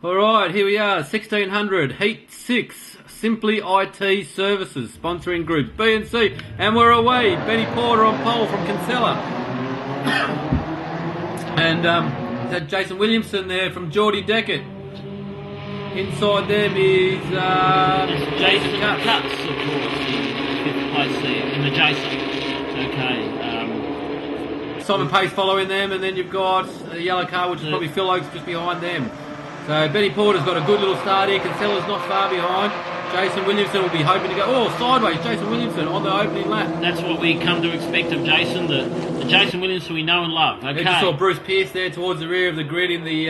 Alright, here we are, 1600, Heat 6, Simply IT Services, sponsoring groups B and C, and we're away. Benny Porter on pole from Kinsella. And had Jason Williamson there from Geordie Deckett. Inside them is Jason Cuts, of course, in fifth place there, in the Jason. Okay. Simon Pace following them, and then you've got a yellow car, which is probably Phil Oakes just behind them. So Benny Porter's got a good little start here. Kinsella's not far behind. Jason Williamson will be hoping to go, sideways. Jason Williamson on the opening lap. That's what we come to expect of Jason, the Jason Williamson we know and love. Okay. You just saw Bruce Pearce there towards the rear of the grid in the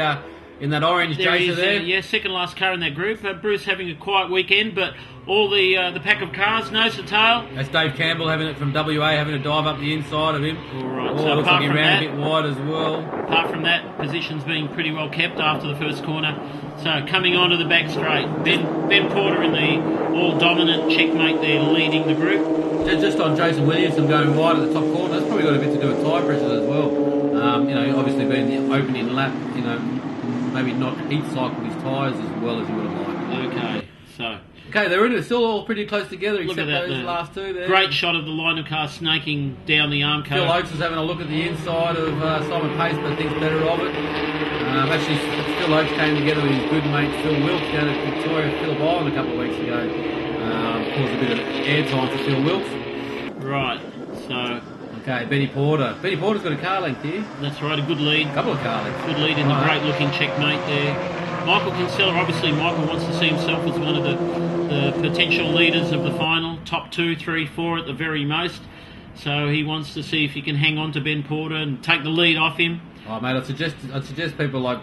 in that orange Jason there. Yeah, second last car in that group. Bruce having a quiet weekend, but all the pack of cars, nose to tail. That's Dave Campbell having it from WA, having a dive up the inside of him. All right. So looks like he ran a bit wide as well. Apart from that, position's being pretty well kept after the first corner. So coming onto the back straight, Ben Porter in the all-dominant checkmate there, leading the group. Just on Jason Williamson going wide at the top corner, that's probably got a bit to do with tyre pressure as well. Obviously being the opening lap, maybe not heat cycle his tyres as well as you would have liked. Okay, so... Okay, they're still all pretty close together, except those last two there. Great shot of the line of cars snaking down the arm Phil Oakes was having a look at the inside of Simon Pace, but thinks better of it. Actually, Phil Oakes came together with his good mate Phil Wilkes down at Victoria Phillip Island a couple of weeks ago. Caused a bit of airtime for Phil Wilkes. Right, so... Okay, Benny Porter. Benny Porter's got a car length here. That's right, a good lead. A couple of car lengths. Good lead in the great-looking checkmate there. Michael Kinsella, obviously Michael wants to see himself as one of the potential leaders of the final, top 2, 3, 4 at the very most. So he wants to see if he can hang on to Ben Porter and take the lead off him. Oh, mate, I'd suggest people like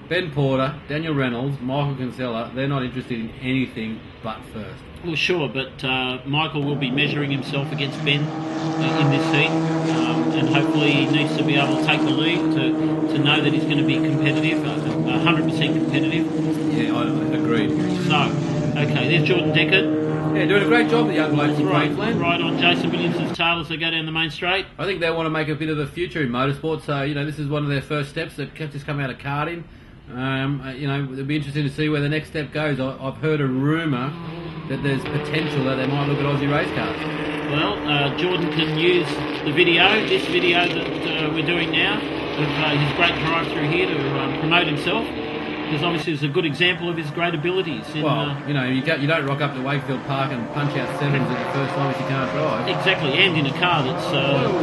Ben Porter, Daniel Reynolds, Michael Kinsella, they're not interested in anything but first. Well, sure, but Michael will be measuring himself against Ben in this heat, and hopefully he needs to be able to take the lead to know that he's going to be competitive, 100% competitive. Yeah, I agreed. So, okay, there's Jordan Deckett. Yeah, doing a great job, the young blokes in Queensland. Right on Jason Williamson's tail as they go down the main straight. I think they want to make a bit of a future in motorsport, so, this is one of their first steps. They've just come out of karting. It'll be interesting to see where the next step goes. I've heard a rumour that there's potential that they might look at Aussie race cars. Well, Jordan can use this video that we're doing now, of his great drive through here to promote himself, because obviously it's a good example of his great abilities. You don't rock up to Wakefield Park and punch out sevens at the first time if you can't drive. Exactly, and in a car that's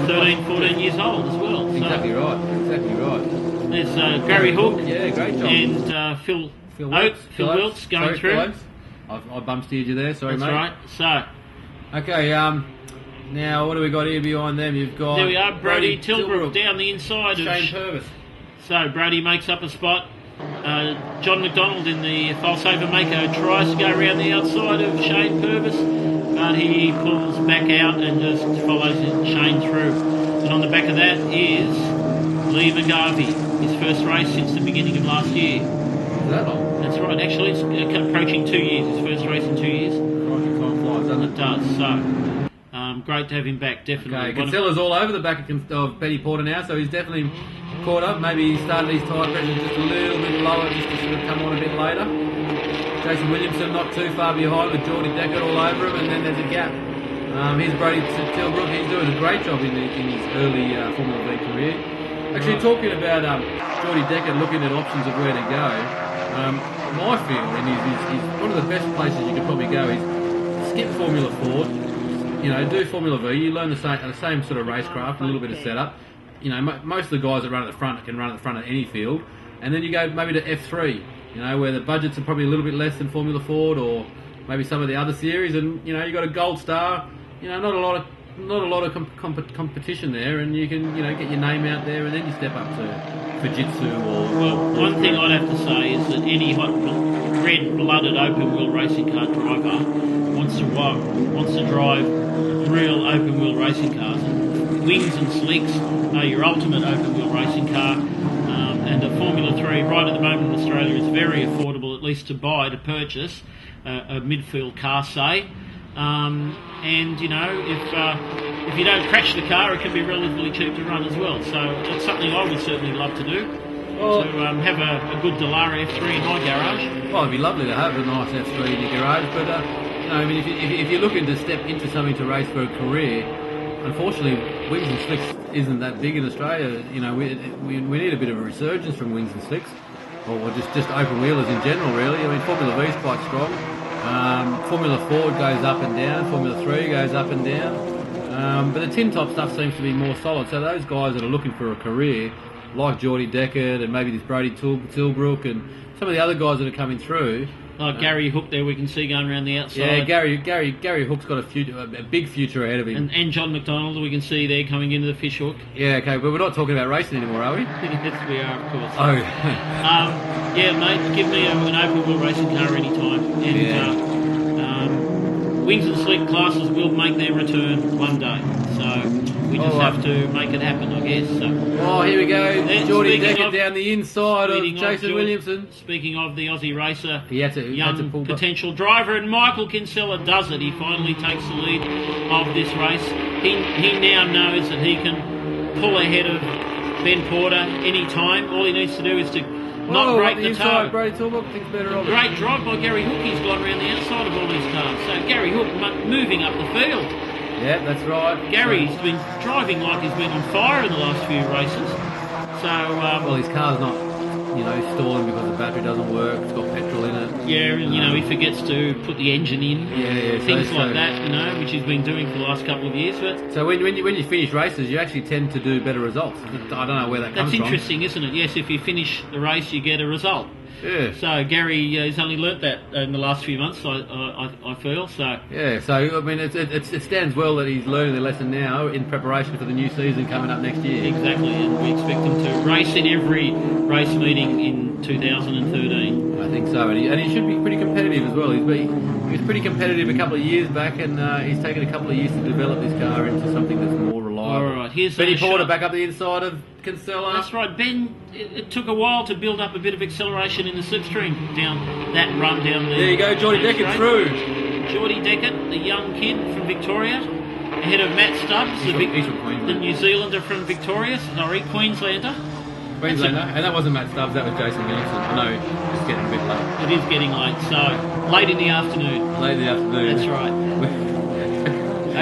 13, 14 years old as well. Exactly right. There's Gary Hook. Yeah, great job. And Phil Wilkes going through. I bump steered you there, sorry, mate. That's right. So, okay, now what do we got here behind them? You've got... There we are, Brody Tilbrook down the inside Shane Purvis. So, Brody makes up a spot. John McDonald in the false-over Mako tries to go around the outside of Shane Purvis, but he pulls back out and just follows Shane through. And on the back of that is Lee McGarvey, his first race since the beginning of last year. Is that long? That's right, actually it's approaching 2 years, his first race in 2 years. Time flies, doesn't it? It does, so great to have him back, definitely. Okay, Kinsella's all over the back of Benny Porter now, so he's definitely caught up. Maybe he started his tyre pressure just a little bit lower, just to sort of come on a bit later. Jason Williamson not too far behind with Geordie Deckett all over him, and then there's a gap. Here's Brody Tilbrook. He's doing a great job in his early Formula V career. Actually, talking about Geordie Deckett looking at options of where to go, my feeling is one of the best places you could probably go is skip Formula Ford, do Formula V. You learn the same sort of racecraft, a little bit of setup. Most of the guys that run at the front can run at the front of any field, and then you go maybe to F3, where the budgets are probably a little bit less than Formula Ford or maybe some of the other series, and you got a Gold Star, not a lot of competition there, and you can get your name out there, and then you step up to Fujitsu or... Well, one thing I'd have to say is that any red-blooded open-wheel racing car driver wants to drive real open-wheel racing cars. And Wings and Slicks are your ultimate open-wheel racing car, and a Formula 3 right at the moment in Australia is very affordable, at least to purchase a midfield car, say. And if you don't crash the car, it can be relatively cheap to run as well. So it's something I would certainly love to do. Well, to have a good Dallara F3 in my garage. Well, it'd be lovely to have a nice F3 in your garage, but I mean, if you're looking to step into something to race for a career, unfortunately, wings and slicks isn't that big in Australia. You know, we need a bit of a resurgence from wings and slicks, or just open wheelers in general, really. I mean, Formula V is quite strong. Formula 4 goes up and down. Formula 3 goes up and down. But the tin top stuff seems to be more solid. So those guys that are looking for a career, like Geordie Deckard and maybe this Brody Tilbrook and some of the other guys that are coming through. Like Gary Hook there we can see going around the outside. Yeah, Gary Hook's got a big future ahead of him. And John McDonald we can see there coming into the fish hook. Yeah, okay, but we're not talking about racing anymore, are we? Yes, we are, of course. Oh. Yeah, mate, give me an open wheel racing car anytime. And wings and slick classes will make their return one day. So we just have to make it happen, I guess. So. Oh, here we go. Geordie Deckard down the inside of Jason Williamson. Speaking of the Aussie racer, he had to young potential driver, and Michael Kinsella does it. He finally takes the lead of this race. He now knows that he can pull ahead of Ben Porter any time. All he needs to do is to not break the toe. Brady Tilbrook thinks better of it. Great drive by Gary Hook. He's gone around the outside of all these cars. So Gary Hook moving up the field. Yeah, that's right. Gary's been driving like he's been on fire in the last few races. So well, his car's not, stalling because the battery doesn't work. It's got petrol in it. Yeah, he forgets to put the engine in. Yeah. Things like that, which he's been doing for the last couple of years. But so when you finish races, you actually tend to do better results. I don't know where that comes from. That's interesting, isn't it? Yes, if you finish the race, you get a result. Yeah. So Gary has only learnt that in the last few months, I feel. So yeah. So I mean, it stands well that he's learning the lesson now in preparation for the new season coming up next year. Exactly, and we expect him to race in every race meeting in 2013. I think so, and he should be pretty competitive as well. He was pretty competitive a couple of years back, and he's taken a couple of years to develop this car into something that's more reliable. All right, here's Benny Porter back up the inside of Kinsella. That's right, Ben. It took a while to build up a bit of acceleration in the slipstream down that run down there. There you go, Geordie Deckard through. Geordie Deckard, the young kid from Victoria, ahead of Matt Stubbs, the New Zealander from Victoria, Queenslander. And that wasn't Matt Stubbs, that was Jason Williamson. I know it's getting a bit late. It is getting late, so late in the afternoon. Late in the afternoon. That's right.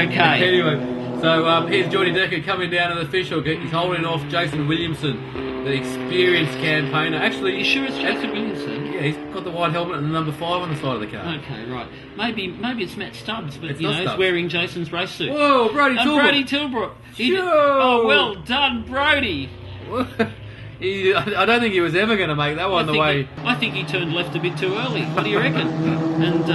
Okay. Anyway. So here's Geordie Deckard coming down to the fish hook. He's holding off Jason Williamson, the experienced campaigner. Actually, are you sure it's Jason Williamson? Yeah, he's got the white helmet and the number 5 on the side of the car. Okay, right. Maybe it's Matt Stubbs, but Stubbs. he's wearing Jason's race suit. Whoa, Brody Tilbrook. Brody Tilbrook. Oh, well done, Brody. I don't think he was ever going to make that one I think he turned left a bit too early. What do you reckon? And,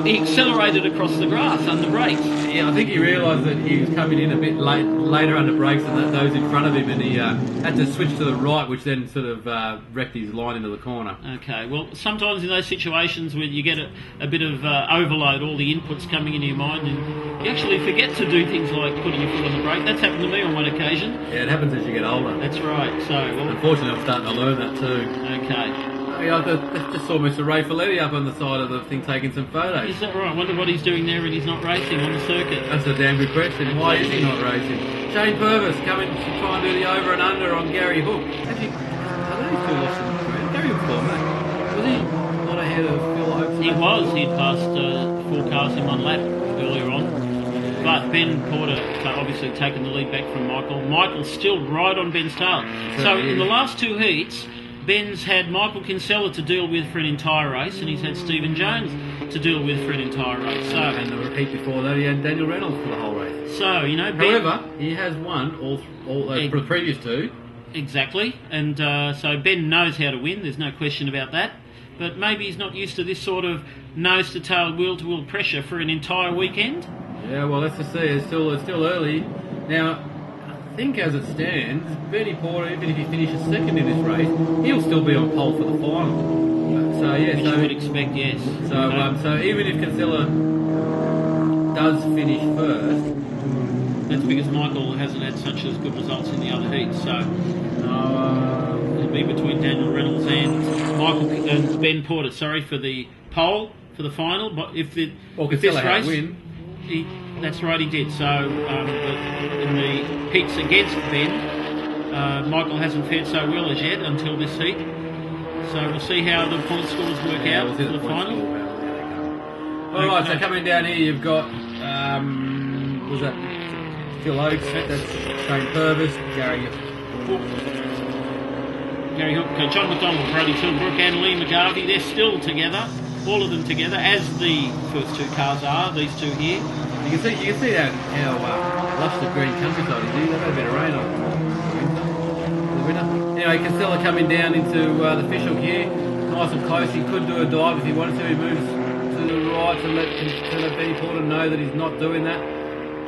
he accelerated across the grass under brakes. Yeah, I think he realised that he was coming in a bit later under brakes than those in front of him, and he had to switch to the right, which then sort of wrecked his line into the corner. Okay, well, sometimes in those situations where you get a bit of overload, all the inputs coming into your mind, and you actually forget to do things like putting your foot on the brake. That's happened to me on one occasion. Yeah, it happens as you get older. That's right. So, unfortunately, I'm starting to learn that too. Okay. I just saw Mr. Ray Folletti up on the side of the thing taking some photos. Is that right? I wonder what he's doing there when he's not racing on the circuit. That's a damn good question. Why is he not racing? Shane Purvis coming to try and do the over and under on Gary Hook. Actually, are these two lost in the career? Gary Hook's gone back. Was he not ahead of Phil Oakes? He was. He'd passed 4 cars in one lap earlier on. But Ben Porter obviously taking the lead back from Michael. Michael's still right on Ben's tail. So in the last 2 heats, Ben's had Michael Kinsella to deal with for an entire race, and he's had Stephen Jones to deal with for an entire race. So, and the repeat before that, he had Daniel Reynolds for the whole race. So, Ben... However, he has won all for the previous 2. Exactly. And so Ben knows how to win, there's no question about that. But maybe he's not used to this sort of nose-to-tail, wheel-to-wheel pressure for an entire weekend. Yeah, well, let's just see. It's still early. Now, I think as it stands, Benny Porter, even if he finishes second in this race, he'll still be on pole for the final. So yeah, which you would expect, yes. So even if Kinsella does finish first, that's because Michael hasn't had such as good results in the other heats. So it'll be between Daniel Reynolds and Ben Porter. Sorry for the pole for the final. But if this race win. That's right, he did. So in the heats against Ben, Michael hasn't fared so well as yet until this heat. So we'll see how the point scores work out we'll see for the point final. score, how they come. Alright, so coming down here you've got, was that Phil Oakes, that's Shane Purvis, Gary Hook. Gary Hook, John McDonald, Brody Tilbrook and Lee McGarvey, they're still together, all of them together, as the first two cars are, these two here. You can see how lush the green countryside is here. They've had a bit of rain on the winter. Anyway, Casella coming down into the fishhook here, nice and close. He could do a dive if he wanted to. He moves to the right to let Benny Porter know that he's not doing that.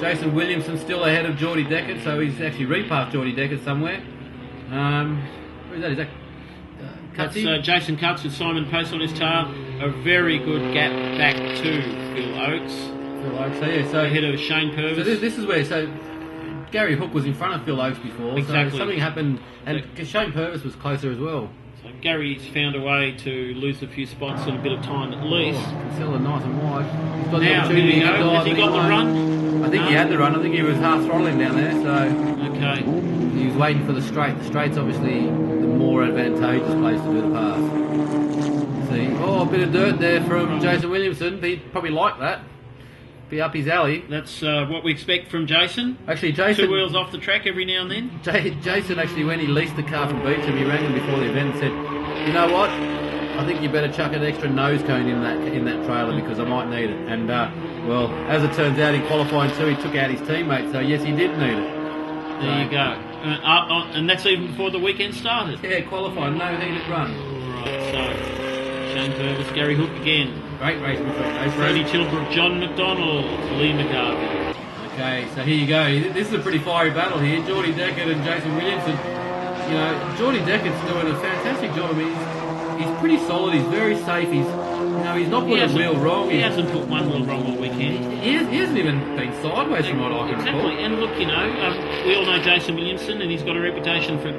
Jason Williamson still ahead of Geordie Deckett, so he's actually repassed Geordie Deckett somewhere. Who is that? Is that That's Cutsy? Jason Cutts with Simon Post on his tail. A very good gap back to Phil Oakes. Phil Oakes, so yeah, so Ahead of Shane Purvis. So this is where Gary Hook was in front of Phil Oakes before. Exactly. So something happened, and Shane Purvis was closer as well. So Gary's found a way to lose a few spots in a bit of time at least. Casella nice and wide. He's got the Now, opportunity here we to go. dive, Has he but got the won't. run? I think he had the run. I think he was half throttling down there, so Okay. he was waiting for the straight. The straight's obviously the more advantageous place to do the pass. See, a bit of dirt there from Jason Williamson. He'd probably like that. Be up his alley. That's what we expect from Jason. Actually, Two Jason. wheels off the track every now and then. Jason actually, when he leased the car from Beecham, he rang him before the event and said, "You know what? I think you better chuck an extra nose cone in that trailer because I might need it." And well, as it turns out, in qualifying too, he took out his teammate. So yes, he did need it. There you go. And that's even before the weekend started. Yeah, qualifying, no heated run. Alright, so Shane Purvis, Gary Hook again. Great race, Brody Tilbrook, John McDonald, Lee McGarvey. Okay, so here you go. This is a pretty fiery battle here. Geordie Deckett and Jason Williamson. You know, Geordie Deckett's doing a fantastic job. I mean, he's pretty solid. He's very safe. He's not put a wheel wrong. He hasn't put one wheel wrong all weekend. He hasn't even been sideways from what I can recall. Exactly. And look, we all know Jason Williamson, and he's got a reputation for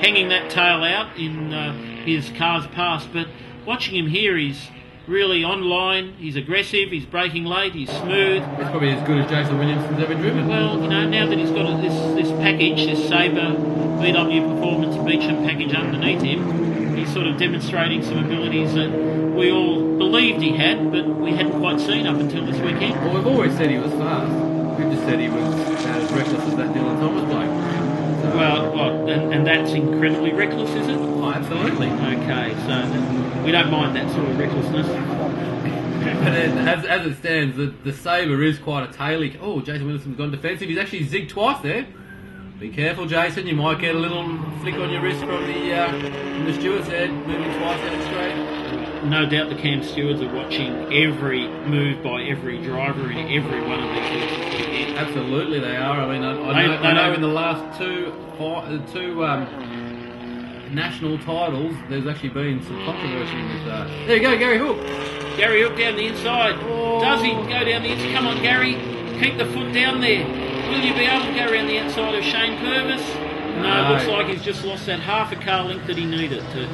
hanging that tail out in his cars past. But watching him here, he's really online. He's aggressive. He's braking late. He's smooth. It's probably as good as Jason Williamson's ever driven. Well, now that he's got this package, this Sabre VW Performance Beecham package underneath him, he's sort of demonstrating some abilities that we all believed he had, but we hadn't quite seen up until this weekend. Well, we've always said he was fast. We've just said he was about as reckless as that Dylan Thomas bloke. So, And that's incredibly reckless, is it? oh, absolutely. Okay, so we don't mind that sort of recklessness. But as it stands, the Sabre is quite a taily. Oh, Jason Williamson's gone defensive. He's actually zigged twice there. Be careful, Jason. You might get a little flick on your wrist from the steward's head, moving twice out straight. No doubt the cam stewards are watching every move by every driver in every one of these races this weekend. Absolutely, they are. I mean, I know in the last two national titles, there's actually been some controversy with that. There you go, Gary Hook. Gary Hook down the inside. Oh. Does he go down the inside? Come on, Gary. Keep the foot down there. Will you be able to go around the outside of Shane Purvis? No, it looks like he's just lost that half a car length that he needed to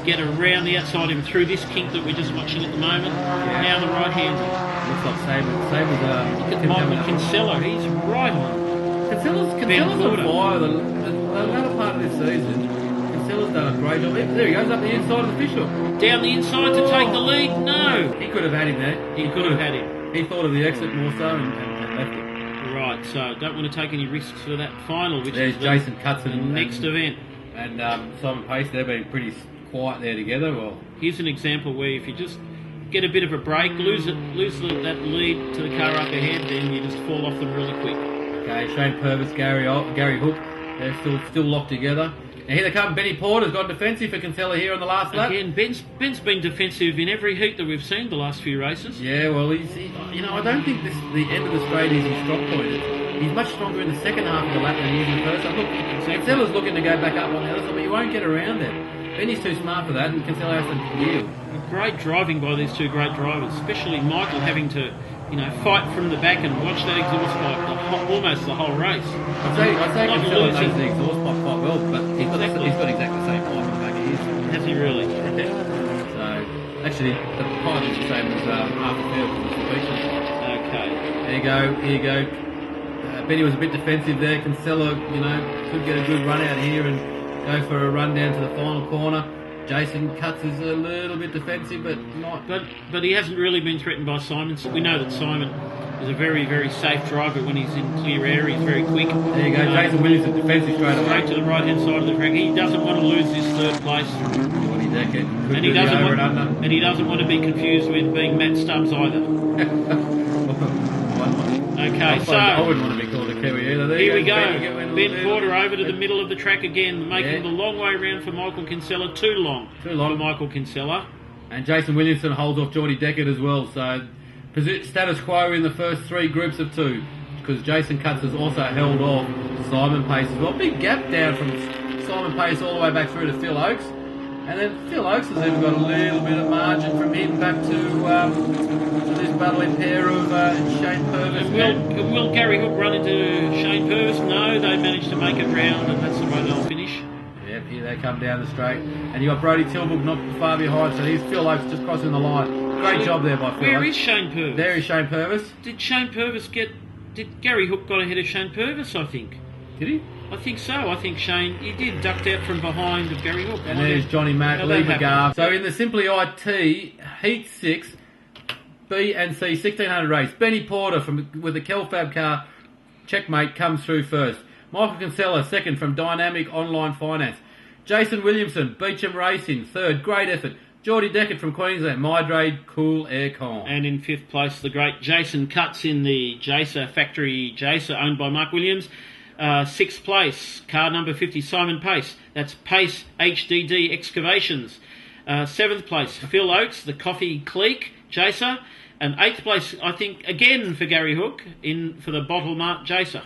get around the outside of him through this kink that we're just watching at the moment. Yeah. Now the right hand. Looks like Sabre's Look at Michael Kinsella. He's right on. Kinsella's on fire the latter part of this season. Kinsella's done a great job. There he goes, up the inside of the fishhook. Down the inside to take the lead? No. He could have had him there. He could have had him. He thought of the exit more so and left it. Right, so don't want to take any risks for that final, which There's is Jason the Cutson next event. and Simon Pace. They've been pretty quiet there together. Well, Here's an example where if you just get a bit of a break, lose that lead to the car up ahead, then you just fall off them really quick. okay, Shane Purvis, Gary Hook, they're still locked together. And here they come. Benny Porter's gone defensive for Kinsella here on the last lap. Again, Ben's been defensive in every heat that we've seen the last few races. Yeah, well, I don't think the end of the straight is his strong point. He's much stronger in the second half of the lap than he is in the first half. Look, Kinsella's looking to go back up on the other side, but you won't get around there. Benny's too smart for that, and Kinsella has to yield. Great driving by these two great drivers, especially Michael having to, fight from the back and watch that exhaust pipe almost the whole race. I'd say Kinsella knows the exhaust pipe quite well, but he's got exactly the same pipe on the back of his. Has he really? So, actually, the pipe is the same as half the field. Okay. Here you go. Betty was a bit defensive there. Kinsella, could get a good run out here and go for a run down to the final corner. Jason Cutts is a little bit defensive, but not. But he hasn't really been threatened by Simon. We know that Simon is a very, very safe driver when he's in clear air. He's very quick. There you go. Jason Williams is defensive straight away. Straight to the right-hand side of the track. He doesn't want to lose this third place. And he doesn't want to be confused with being Matt Stubbs either. Okay, so I wouldn't want to be called a Kiwi either. Here we go. Ben Porter over to the middle of the track again, making the long way around for Michael Kinsella. Too long for Michael Kinsella. And Jason Williamson holds off Geordie Deckard as well. So status quo in the first three groups of two, because Jason Cutts has also held off Simon Pace as well. Big gap down from Simon Pace all the way back through to Phil Oakes. And then Phil Oakes has even got a little bit of margin from him back to this battling pair of Shane Purvis. Will Gary Hook run into Shane Purvis? No, they managed to make it round, and that's the way they'll finish. Yep, here they come down the straight. And you got Brody Tilbrook not far behind, so here's Phil Oakes just crossing the line. Great job there by Phil Oakes. Where is Shane Purvis? There is Shane Purvis. Did Gary Hook got ahead of Shane Purvis, I think? Did he? I think so. I think Shane, he did ducked out from behind of Gary Hook. And there's Johnny Mack, Lee McGarv. So in the Simply IT, Heat 6, B and C, 1600 race. Benny Porter with the Kelfab car, checkmate, comes through first. Michael Kinsella, second from Dynamic Online Finance. Jason Williamson, Beecham Racing, third. Great effort. Geordie Deckard from Queensland, Mydrade, Cool Aircon. And in fifth place, the great Jason Cutts in the Jaser factory, Jaser, owned by Mark Williams. Sixth place, car number 50, Simon Pace. That's Pace HDD Excavations. Seventh place, Phil Oakes, the Coffee Clique, Jaser. And eighth place, I think, again for Gary Hook, for the Bottle Mart Jaser.